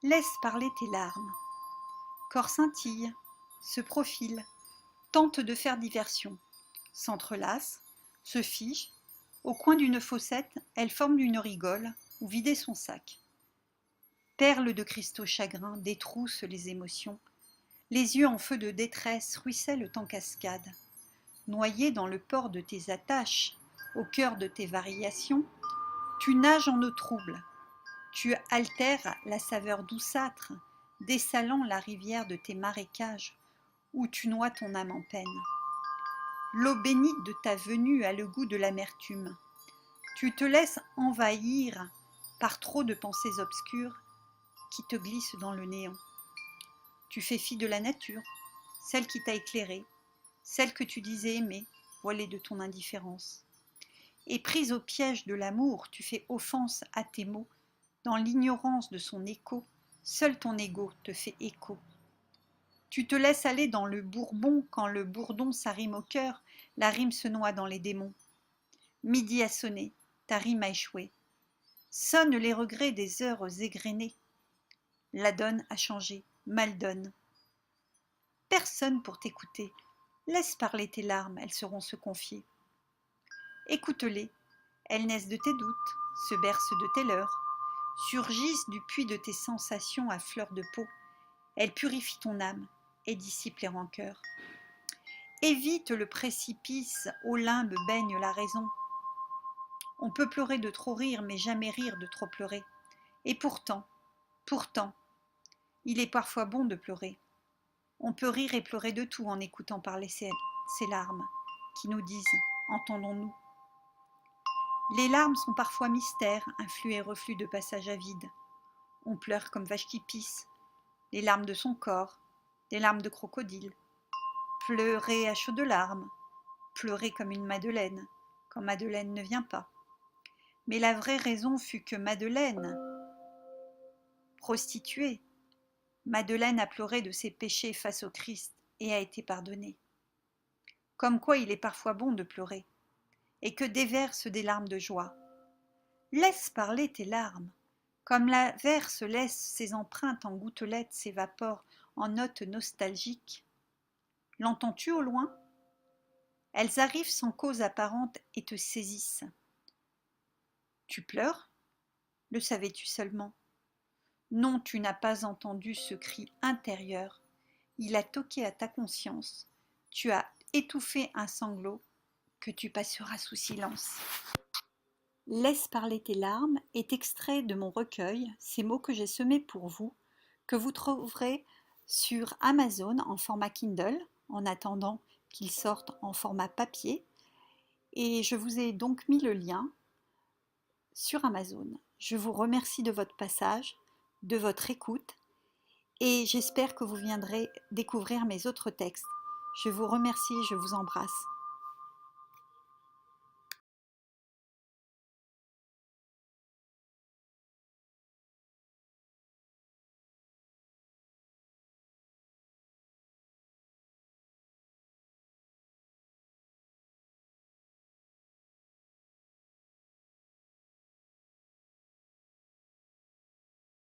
Laisse parler tes larmes. Corps scintille, se profile, tente de faire diversion, s'entrelace, se fige. Au coin d'une fossette, elle forme une rigole où vider son sac. Perles de cristaux chagrins détroussent les émotions. Les yeux en feu de détresse ruissellent en cascade. Noyé dans le port de tes attaches, au cœur de tes variations, tu nages en eau trouble. Tu altères la saveur douceâtre, dessalant la rivière de tes marécages, où tu noies ton âme en peine. L'eau bénite de ta venue a le goût de l'amertume. Tu te laisses envahir par trop de pensées obscures qui te glissent dans le néant. Tu fais fi de la nature, celle qui t'a éclairé, celle que tu disais aimer, voilée de ton indifférence. Et prise au piège de l'amour, tu fais offense à tes mots. Dans l'ignorance de son écho, seul ton ego te fait écho. Tu te laisses aller dans le bourbon quand le bourdon s'arrime au cœur, la rime se noie dans les démons. Midi a sonné, ta rime a échoué. Sonnent les regrets des heures égrenées. La donne a changé, mal donne. Personne pour t'écouter. Laisse parler tes larmes, elles sauront se confier. Écoute-les, elles naissent de tes doutes, se bercent de tes leurres, surgissent du puits de tes sensations à fleur de peau. Elles purifient ton âme et dissipent les rancœurs. Évite le précipice, au limbe baigne la raison. On peut pleurer de trop rire, mais jamais rire de trop pleurer. Et pourtant, il est parfois bon de pleurer. On peut rire et pleurer de tout en écoutant parler ces larmes qui nous disent « Entendons-nous ». Les larmes sont parfois mystères, un flux et reflux de passage à vide. On pleure comme vache qui pisse, les larmes de son corps, des larmes de crocodile. Pleurer à chaudes larmes, pleurer comme une Madeleine, quand Madeleine ne vient pas. Mais la vraie raison fut que Madeleine, prostituée, Madeleine a pleuré de ses péchés face au Christ et a été pardonnée. Comme quoi il est parfois bon de pleurer, et que déverse des larmes de joie. Laisse parler tes larmes, comme la verse laisse ses empreintes en gouttelettes s'évaporent en notes nostalgiques. L'entends-tu au loin? Elles arrivent sans cause apparente et te saisissent. Tu pleures? Le savais-tu seulement? Non, tu n'as pas entendu ce cri intérieur. Il a toqué à ta conscience. Tu as étouffé un sanglot que tu passeras sous silence. Laisse parler tes larmes est extrait de mon recueil, ces mots que j'ai semés pour vous, que vous trouverez sur Amazon en format Kindle, en attendant qu'il sorte en format papier. Et je vous ai donc mis le lien sur Amazon. Je vous remercie de votre passage, de votre écoute, et j'espère que vous viendrez découvrir mes autres textes. Je vous remercie, je vous embrasse.